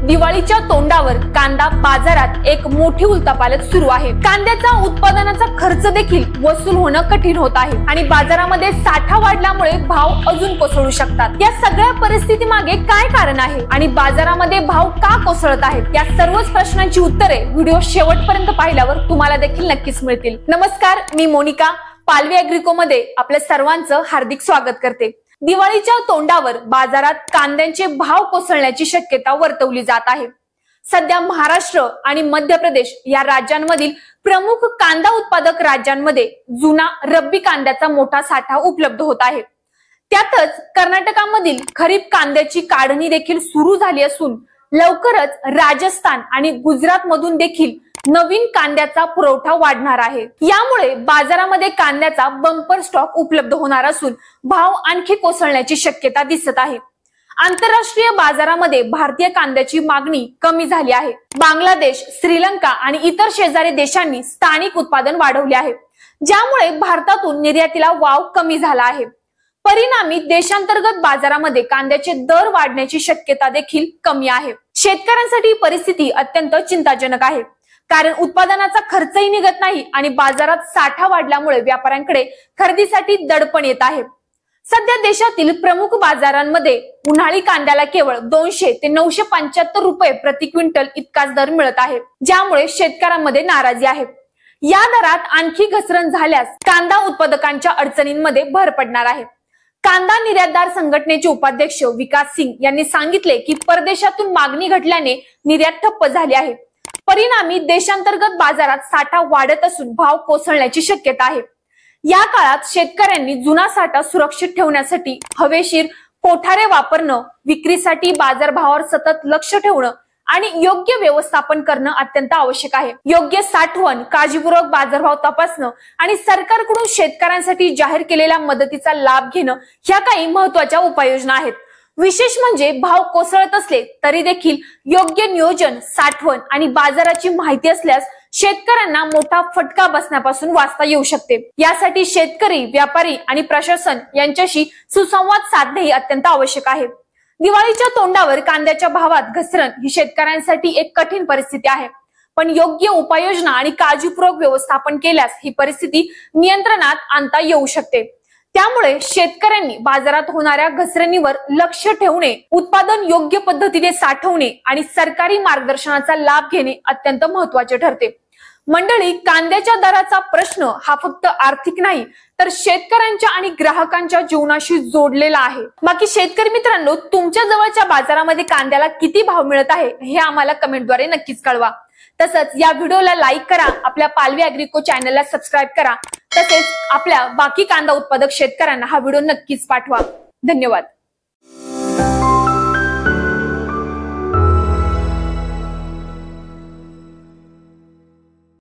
दिवाळीच्या तोंडावर कांदा बाजारात एक मोठी उलथापालथ सुरू आहे। कांद्याचा उत्पादनाचा खर्च देखील वसूल होणं कठीण होत आहे आणि बाजारामध्ये साठा वाढल्यामुळे भाव अजून कोसळू शकतात। या सगळ्या परिस्थिती मागे काय कारण आहे आणि बाजारामध्ये भाव का कोसळत आहेत, या सर्वच प्रश्नांची उत्तरे व्हिडिओ शेवटपर्यंत पाहिल्यावर तुम्हाला देखील नक्कीच मिळतील। नमस्कार, मी मोनिका पालवी अॅग्रिको मध्ये आपल्या सर्वांचं हार्दिक स्वागत करते। दिवाळीच्या तोंडावर बाजारात कांद्यांचे भाव कोसळण्याची शक्यता वर्तवली जात आहे। सध्या महाराष्ट्र आणि मध्य प्रदेश या राज्यांमधील प्रमुख कांदा उत्पादक राज्यांमध्ये जुना रब्बी कांद्याचा मोठा साठा उपलब्ध होत आहे। त्यातच कर्नाटकामधील खरीप कांद्याची काढणी देखील सुरू झाली असून लवकरच राजस्थान आणि गुजरात मधून देखील नवीन कांद्याचा पुरवठा वाढणार आहे। यामुळे बाजारामध्ये कांद्याचा बंपर स्टॉक उपलब्ध होणार असून भाव आणखी कोसळण्याची शक्यता दिसत आहे। आंतरराष्ट्रीय बाजारामध्ये भारतीय कांद्याची मागणी कमी झाली आहे। बांगलादेश, श्रीलंका आणि इतर शेजारी देशांनी स्थानिक उत्पादन वाढवले आहे, ज्यामुळे भारतातून निर्यातीला वाव कमी झाला आहे। परिणामी देशांतर्गत बाजारामध्ये कांद्याचे दर वाढण्याची शक्यता देखील कमी आहे। शेतकऱ्यांसाठी परिस्थिती अत्यंत चिंताजनक आहे, कारण उत्पादनाचा खर्चही निघत नाही आणि बाजारात साठा वाढल्यामुळे व्यापाऱ्यांकडे खरेदीसाठी दडपण येत आहे। सध्या देशातील प्रमुख बाजारांमध्ये उन्हाळी कांद्याला केवळ 200 ते 975 रुपये प्रति क्विंटल इतकाच दर मिळत आहे, ज्यामुळे शेतकऱ्यांमध्ये नाराजी आहे। या दरात आणखी घसरण झाल्यास कांदा उत्पादकांच्या अडचणींमध्ये भर पडणार आहे। कांदा निर्यातदार संघटनेचे उपाध्यक्ष विकास सिंग यांनी सांगितले की परदेशातून मागणी घटल्याने निर्यात ठप्प झाली आहे। परिणामी देशांतर्गत बाजारात साठा वाढत असून भाव कोसळण्याची शक्यता आहे। या काळात शेतकऱ्यांनी जुना साठा सुरक्षित ठेवण्यासाठी हवेशीर कोठारे वापरणं, विक्रीसाठी बाजारभावावर सतत लक्ष ठेवणं आणि योग्य व्यवस्थापन करणं अत्यंत आवश्यक आहे। योग्य साठवण, काळजीपूर्वक बाजारभाव तपासणं आणि सरकारकडून शेतकऱ्यांसाठी जाहीर केलेल्या मदतीचा लाभ घेणं ह्या काही महत्त्वाच्या उपाययोजना आहेत। विशेष म्हणजे भाव कोसळत असले तरी देखील योग्य नियोजन, साठवण आणि बाजाराची माहिती असल्यास शेतकऱ्यांना मोठा फटका बसण्यापासून वाचता येऊ शकते। यासाठी शेतकरी, व्यापारी आणि प्रशासन यांच्याशी सुसंवाद साधणे अत्यंत आवश्यक आहे। दिवाळीच्या तोंडावर कांद्याच्या भावात घसरण ही शेतकऱ्यांसाठी एक कठीण परिस्थिती आहे, पण योग्य उपाययोजना आणि काळजीपूर्वक व्यवस्थापन केल्यास ही परिस्थिती नियंत्रणात आणता येऊ शकते। त्यामुळे शेतकऱ्यांनी बाजारात होणाऱ्या घसरणीवर लक्ष ठेवणे, उत्पादन योग्य पद्धतीने साठवणे आणि सरकारी मार्गदर्शनाचा लाभ घेणे अत्यंत महत्त्वाचे ठरते। मंडळी, कांद्याच्या दराचा प्रश्न हा फक्त आर्थिक नाही तर शेतकऱ्यांच्या आणि ग्राहकांच्या जीवनाशी जोडलेला आहे। बाकी शेतकरी मित्रांनो, तुमच्या जवळच्या बाजारामध्ये कांद्याला किती भाव मिळत आहे हे आम्हाला कमेंटद्वारे नक्कीच कळवा। तसंच या व्हिडिओला लाईक करा, आपल्या पालवी अॅग्रिको चॅनलला सबस्क्राईब करा, तसेच आपल्या बाकी कांदा उत्पादक शेतकऱ्यांना हा व्हिडिओ नक्कीच पाठवा। धन्यवाद।